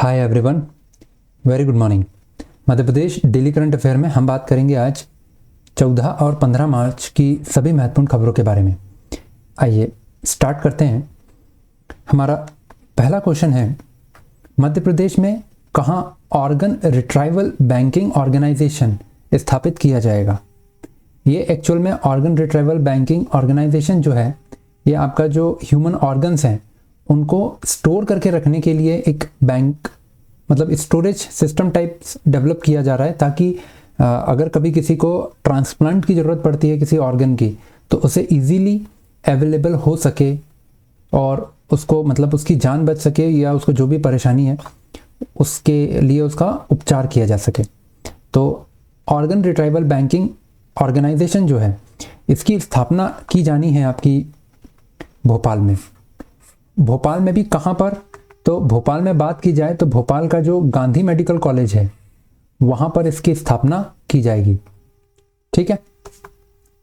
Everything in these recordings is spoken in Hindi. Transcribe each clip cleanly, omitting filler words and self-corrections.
हाय everyone, very good morning. Madhya Pradesh daily current affair में हम बात करेंगे आज 14 और 15 मार्च की सभी महत्वपूर्ण खबरों के बारे में। आइए स्टार्ट करते हैं। हमारा पहला क्वेश्चन है, मध्य प्रदेश में कहाँ ऑर्गन रिट्राइवल बैंकिंग ऑर्गेनाइजेशन स्थापित किया जाएगा। ये एक्चुअल में ऑर्गन रिट्राइवल बैंकिंग ऑर्गेनाइजेशन जो है, ये आपका जो ह्यूमन ऑर्गन्स हैं उनको स्टोर करके रखने के लिए एक बैंक मतलब स्टोरेज सिस्टम टाइप डेवलप किया जा रहा है, ताकि अगर कभी किसी को ट्रांसप्लांट की ज़रूरत पड़ती है किसी ऑर्गन की, तो उसे इजीली अवेलेबल हो सके और उसको मतलब उसकी जान बच सके या उसको जो भी परेशानी है उसके लिए उसका उपचार किया जा सके। तो ऑर्गन रिट्राइवल बैंकिंग ऑर्गेनाइजेशन जो है, इसकी स्थापना की जानी है आपकी भोपाल में। भोपाल में भी कहाँ पर, तो भोपाल में बात की जाए तो भोपाल का जो गांधी मेडिकल कॉलेज है वहाँ पर इसकी स्थापना की जाएगी। ठीक है,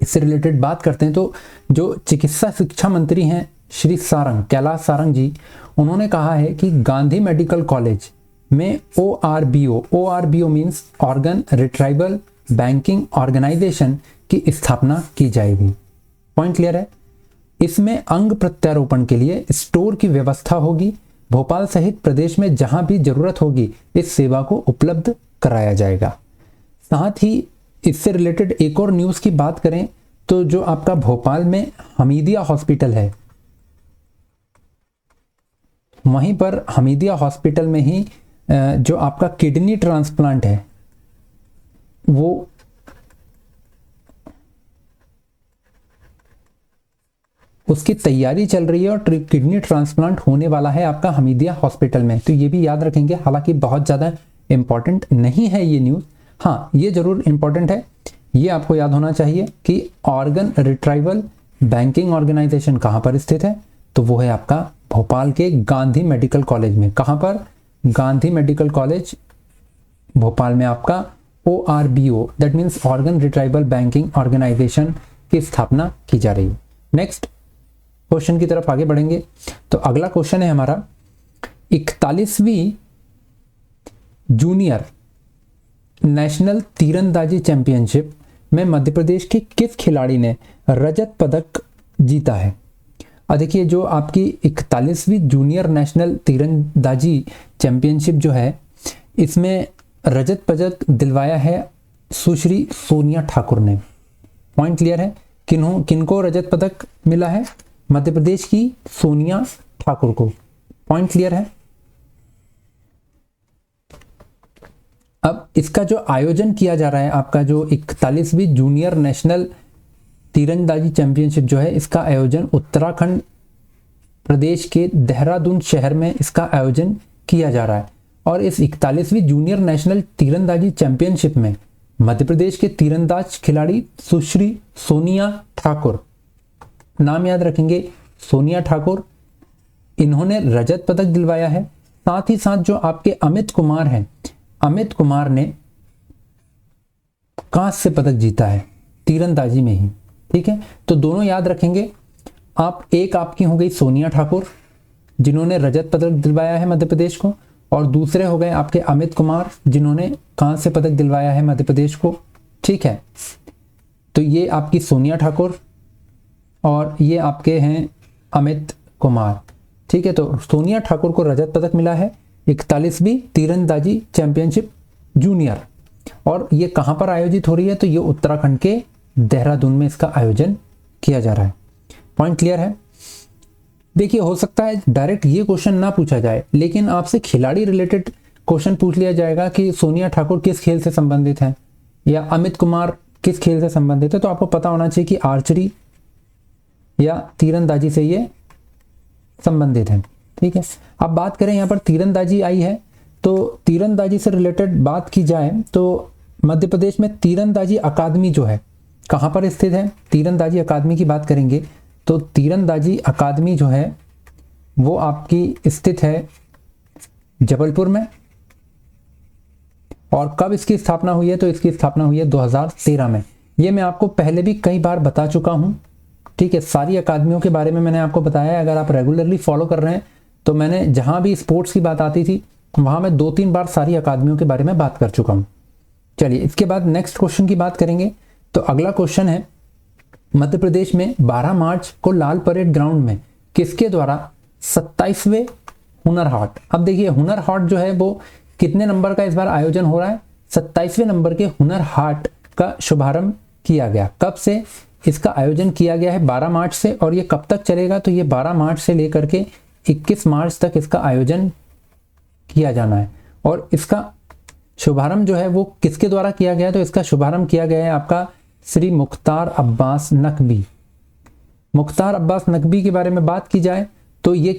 इससे रिलेटेड बात करते हैं तो जो चिकित्सा शिक्षा मंत्री हैं श्री सारंग, कैलाश सारंग जी, उन्होंने कहा है कि गांधी मेडिकल कॉलेज में ORBO means organ retrieval banking organisation की स्थापना की जाएगी। पॉइंट क्लियर है। इसमें अंग प्रत्यारोपण के लिए स्टोर की व्यवस्था होगी। भोपाल सहित प्रदेश में जहां भी जरूरत होगी इस सेवा को उपलब्ध कराया जाएगा। साथ ही इससे रिलेटेड एक और न्यूज़ की बात करें तो जो आपका भोपाल में हमीदिया हॉस्पिटल है, वहीं पर हमीदिया हॉस्पिटल में ही जो आपका किडनी ट्रांसप्लांट है वो उसकी तैयारी चल रही है और किडनी ट्रांसप्लांट होने वाला है आपका हमीदिया हॉस्पिटल में। तो ये भी याद रखेंगे, हालांकि बहुत ज़्यादा इंपॉर्टेंट नहीं है ये न्यूज़। हाँ, ये ज़रूर इंपॉर्टेंट है, ये आपको याद होना चाहिए कि ऑर्गन रिट्राइवल बैंकिंग ऑर्गेनाइजेशन कहाँ पर स्थित है, तो वो है आपका भोपाल के गांधी मेडिकल कॉलेज में। कहाँ पर? गांधी मेडिकल कॉलेज भोपाल में आपका ORBO that means organ retrieval banking organisation की स्थापना की जा रही है। नेक्स्ट क्वेश्चन की तरफ आगे बढ़ेंगे। तो अगला क्वेश्चन है हमारा, 41वीं जूनियर नेशनल तीरंदाजी चैंपियनशिप में मध्य प्रदेश के किस खिलाड़ी ने रजत पदक जीता है। देखिए, जो आपकी 41वीं जूनियर नेशनल तीरंदाजी चैंपियनशिप जो है, इसमें रजत पदक दिलवाया है सुश्री सोनिया ठाकुर ने। पॉइंट क्लियर है। किनको रजत पदक मिला है? मध्य प्रदेश की सोनिया ठाकुर को। पॉइंट क्लियर है। अब इसका जो आयोजन किया जा रहा है, आपका जो 41वीं जूनियर नेशनल तीरंदाजी चैंपियनशिप जो है, इसका आयोजन उत्तराखंड प्रदेश के देहरादून शहर में इसका आयोजन किया जा रहा है। और इस 41वीं जूनियर नेशनल तीरंदाजी चैंपियनशिप में मध्य प्रदेश के तीरंदाज खिलाड़ी सुश्री सोनिया ठाकुर, नाम याद रखेंगे, सोनिया ठाकुर, इन्होंने रजत पदक दिलवाया है। साथ ही साथ जो आपके अमित कुमार हैं, अमित कुमार ने कांस्य पदक जीता है तीरंदाजी में ही। ठीक है, तो दोनों याद रखेंगे आप। एक आपकी हो गई सोनिया ठाकुर जिन्होंने रजत पदक दिलवाया है मध्य प्रदेश को, और दूसरे हो गए आपके अमित कुमार जिन्होंने कांस्य पदक दिलवाया है मध्य प्रदेश को। ठीक है, तो ये आपकी सोनिया ठाकुर और ये आपके हैं अमित कुमार। ठीक है, तो सोनिया ठाकुर को रजत पदक मिला है 41वीं तीरंदाजी चैंपियनशिप जूनियर। और ये कहाँ पर आयोजित हो रही है? तो ये उत्तराखंड के देहरादून में इसका आयोजन किया जा रहा है। पॉइंट क्लियर है। देखिए, हो सकता है डायरेक्ट ये क्वेश्चन ना पूछा जाए, लेकिन आपसे खिलाड़ी रिलेटेड क्वेश्चन पूछ लिया जाएगा कि सोनिया ठाकुर किस खेल से संबंधित है या अमित कुमार किस खेल से संबंधित है, तो आपको पता होना चाहिए कि आर्चरी या तीरंदाजी से ये संबंधित है। ठीक है, अब बात करें यहाँ पर तीरंदाजी आई है, तो तीरंदाजी से रिलेटेड बात की जाए तो मध्य प्रदेश में तीरंदाजी अकादमी जो है कहाँ पर स्थित है। तीरंदाजी अकादमी की बात करेंगे तो तीरंदाजी अकादमी जो है वो आपकी स्थित है जबलपुर में। और कब इसकी स्थापना हुई है? तो इसकी स्थापना हुई है 2013 में। ये मैं आपको पहले भी कई बार बता चुका हूँ। ठीक है, सारी अकादमियों के बारे में मैंने आपको बताया है। अगर आप रेगुलरली फॉलो कर रहे हैं तो मैंने जहाँ भी स्पोर्ट्स की बात आती थी वहाँ मैं 2-3 बार सारी अकादमियों के बारे में बात कर चुका हूँ। चलिए इसके बाद नेक्स्ट क्वेश्चन की बात करेंगे। तो अगला क्वेश्चन है, मध्य प्रदेश में 12 मार्च को लाल परेड ग्राउंड में किसके द्वारा 27वें हुनर हाट, अब देखिए हुनर हाट जो है वो कितने नंबर का इस बार आयोजन हो रहा है, 27वें नंबर के हुनर हाट का शुभारंभ किया गया। कब से इसका आयोजन किया गया है? 12 मार्च से। और ये कब तक चलेगा? तो ये 12 मार्च से लेकर के 21 मार्च तक इसका आयोजन किया जाना है। और इसका शुभारंभ जो है वो किसके द्वारा किया गया है? तो इसका शुभारंभ किया गया है आपका श्री मुख्तार अब्बास नकवी। मुख्तार अब्बास नकवी के बारे में बात की जाए तो ये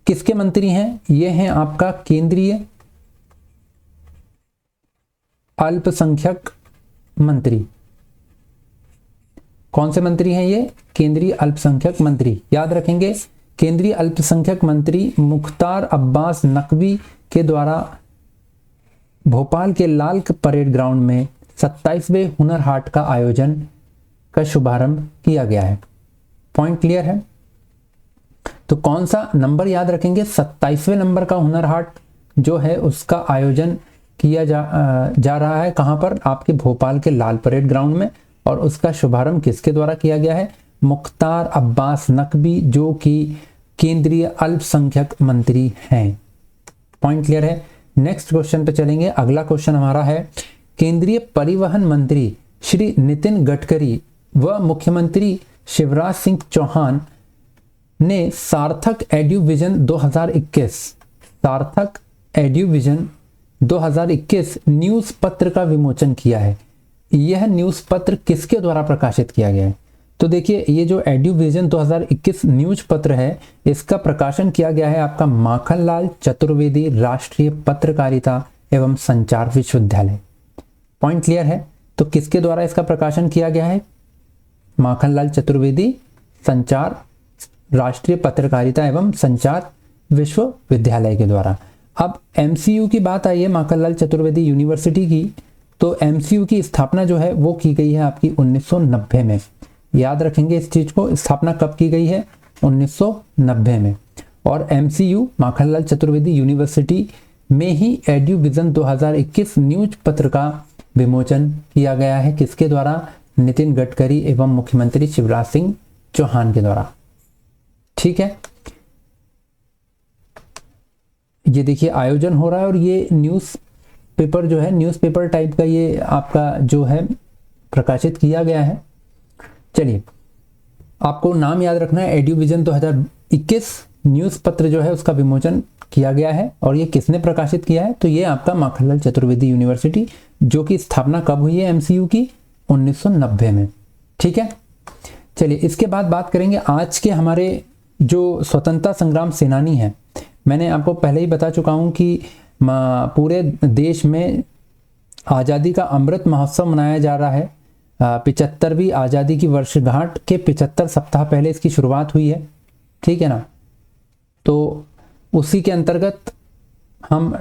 किसके मंत्री हैं? ये हैं आपका केंद्रीय अल्पसंख्यक मंत्री। कौन से मंत्री हैं ये? केंद्रीय अल्पसंख्यक मंत्री। याद रखेंगे, केंद्रीय अल्पसंख्यक मंत्री मुख्तार अब्बास नकवी के द्वारा भोपाल के लाल परेड ग्राउंड में 27वें हुनर हाट का आयोजन का शुभारंभ किया गया है। पॉइंट क्लियर है? तो कौन सा नंबर याद रखेंगे? 27वें नंबर का हुनर हाट जो है उसका आयोजन किया जा रहा है। कहां पर? आपके भोपाल के लाल परेड ग्राउंड में। और उसका शुभारंभ किसके द्वारा किया गया है? मुख्तार अब्बास नकवी, जो कि केंद्रीय अल्पसंख्यक मंत्री हैं। पॉइंट क्लियर है? नेक्स्ट क्वेश्चन पे चलेंगे। अगला क्वेश्चन हमारा है, केंद्रीय परिवहन मंत्री श्री नितिन गडकरी व मुख्यमंत्री शिवराज सिंह चौहान ने सार्थक एड्यूविजन 2021 न्यूज पत्र का विमोचन किया है। यह न्यूज पत्र किसके द्वारा प्रकाशित किया गया है? तो देखिए, ये जो एड्यूविजन 2021 न्यूज पत्र है, इसका प्रकाशन किया गया है आपका माखनलाल चतुर्वेदी राष्ट्रीय पत्रकारिता एवं संचार विश्वविद्यालय। पॉइंट क्लियर है? तो किसके द्वारा इसका प्रकाशन किया गया है? माखनलाल चतुर्वेदी संचार राष्ट्रीय पत्रकारिता एवं संचार विश्वविद्यालय के द्वारा। अब एमसीयू की बात आई है, माखनलाल चतुर्वेदी यूनिवर्सिटी की। तो एमसीयू की स्थापना जो है वो की गई है आपकी 1990 में। याद रखेंगे इस चीज को, स्थापना कब की गई है? 1990 में। और एमसीयू माखनलाल चतुर्वेदी यूनिवर्सिटी में ही एड्यूविजन 2021 न्यूज पत्र का विमोचन किया गया है। किसके द्वारा? नितिन गडकरी एवं मुख्यमंत्री शिवराज सिंह चौहान के द्वारा। ठीक है, ये देखिए आयोजन हो रहा है और ये न्यूज पेपर जो है, न्यूज़पेपर टाइप का ये आपका जो है प्रकाशित किया गया है। चलिए, आपको नाम याद रखना है, एड्यूविजन 2021 न्यूज़ पत्र जो है उसका विमोचन किया गया है। और ये किसने प्रकाशित किया है? तो ये आपका माखनलाल चतुर्वेदी यूनिवर्सिटी, जो कि स्थापना कब हुई है एमसीयू की? 1990 में। ठीक है, चलिए इसके बाद बात करेंगे आज के हमारे जो स्वतंत्रता संग्राम सेनानी हैं। मैंने आपको पहले ही बता चुका हूं कि पूरे देश में आज़ादी का अमृत महोत्सव मनाया जा रहा है। 75वीं आज़ादी की वर्षगांठ के 75 सप्ताह पहले इसकी शुरुआत हुई है। ठीक है ना? तो उसी के अंतर्गत हम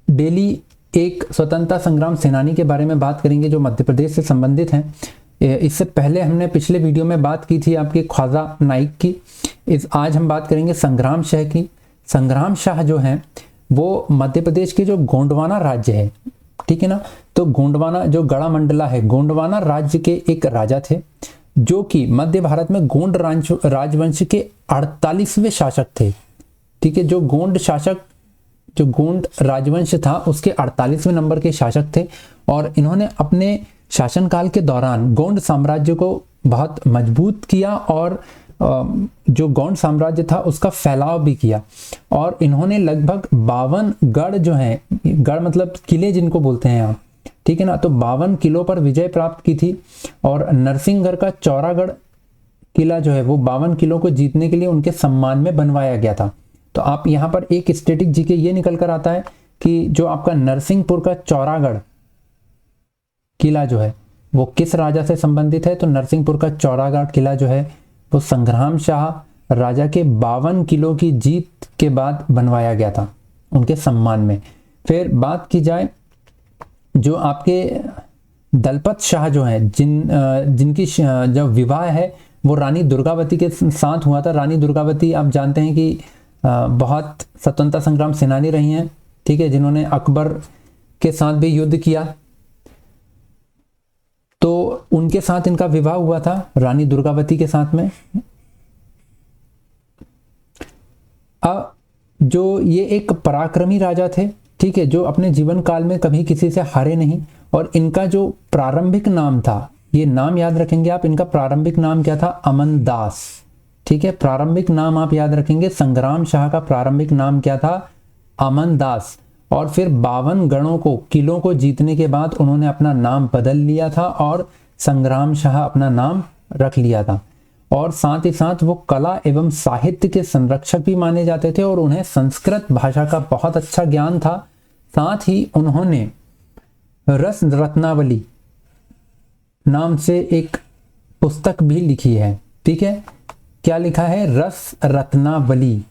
डेली एक स्वतंत्रता संग्राम सेनानी के बारे में बात करेंगे जो मध्य प्रदेश से संबंधित हैं। इससे पहले हमने पिछले वीडियो में बात की थी आपके ख्वाजा नाइक की। आज हम बात करेंगे संग्राम शाह की। संग्राम शाह जो हैं वो मध्य प्रदेश के जो गोंडवाना राज्य है, ठीक है ना, तो गोंडवाना जो गढ़ा मंडला है, गोंडवाना राज्य के एक राजा थे जो कि मध्य भारत में गोंड राजवंश के 48वें शासक थे। ठीक है, जो गोंड राजवंश था उसके 48वें नंबर के शासक थे। और इन्होंने अपने शासनकाल के दौरान गोंड साम्राज्य को बहुत मजबूत किया और जो गोंड साम्राज्य था उसका फैलाव भी किया। और इन्होंने लगभग 52 गढ़ जो हैं, गढ़ मतलब किले जिनको बोलते हैं आप, ठीक है ना, तो 52 किलों पर विजय प्राप्त की थी। और नरसिंहगढ़ का चौरागढ़ किला जो है वो 52 किलों को जीतने के लिए उनके सम्मान में बनवाया गया था। तो आप यहाँ पर एक स्टैटिक जीके ये निकल कर आता है कि जो आपका नरसिंहपुर का चौरागढ़ किला जो है वो किस राजा से संबंधित है? तो नरसिंहपुर का चौरागढ़ किला जो है वो संग्राम शाह राजा के 52 किलो की जीत के बाद बनवाया गया था उनके सम्मान में। फिर बात की जाए जो आपके दलपत शाह जो है जिनकी जो विवाह है वो रानी दुर्गावती के साथ हुआ था। रानी दुर्गावती आप जानते हैं कि बहुत स्वतंत्रता संग्राम सेनानी रही हैं। ठीक है, जिन्होंने अकबर के साथ भी युद्ध किया, तो उनके साथ इनका विवाह हुआ था रानी दुर्गावती के साथ में। अब जो ये एक पराक्रमी राजा थे, ठीक है, जो अपने जीवन काल में कभी किसी से हारे नहीं, और इनका जो प्रारंभिक नाम था, ये नाम याद रखेंगे आप, इनका प्रारंभिक नाम क्या था? अमन दास। ठीक है, प्रारंभिक नाम आप याद रखेंगे, संग्राम शाह का प्रारंभिक नाम क्या था? अमन दास। और फिर 52 गढ़ों को, किलों को जीतने के बाद उन्होंने अपना नाम बदल लिया था और संग्राम शाह अपना नाम रख लिया था। और साथ ही साथ वो कला एवं साहित्य के संरक्षक भी माने जाते थे और उन्हें संस्कृत भाषा का बहुत अच्छा ज्ञान था। साथ ही उन्होंने रस रत्नावली नाम से एक पुस्तक भी लिखी है। ठीक है, क्या लिखा है? रस रत्नावली।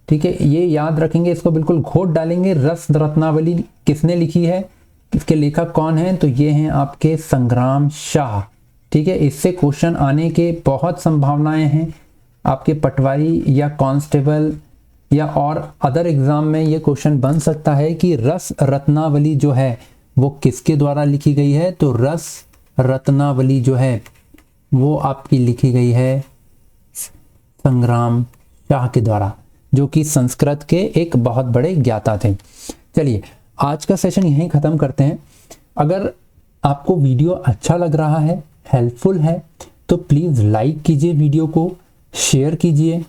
ठीक है, ये याद रखेंगे, इसको बिल्कुल घोट डालेंगे। रस रत्नावली किसने लिखी है, इसके लेखक कौन है? तो ये हैं आपके संग्राम शाह। ठीक है, इससे क्वेश्चन आने के बहुत संभावनाएं हैं। आपके पटवारी या कांस्टेबल या और अदर एग्जाम में ये क्वेश्चन बन सकता है कि रस रत्नावली जो है वो किसके द्वारा लिखी गई है? तो रस रत्नावली जो है वो आपकी लिखी गई है संग्राम शाह के द्वारा, जो कि संस्कृत के एक बहुत बड़े ज्ञाता थे। चलिए आज का सेशन यहीं ख़त्म करते हैं। अगर आपको वीडियो अच्छा लग रहा है, हेल्पफुल है, तो प्लीज़ लाइक कीजिए, वीडियो को शेयर कीजिए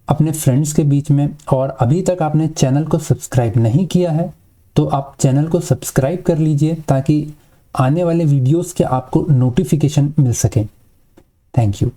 अपने फ्रेंड्स के बीच में। और अभी तक आपने चैनल को सब्सक्राइब नहीं किया है तो आप चैनल को सब्सक्राइब कर लीजिए ताकि आने वाले वीडियोस के आपको नोटिफिकेशन मिल सके। Thank you.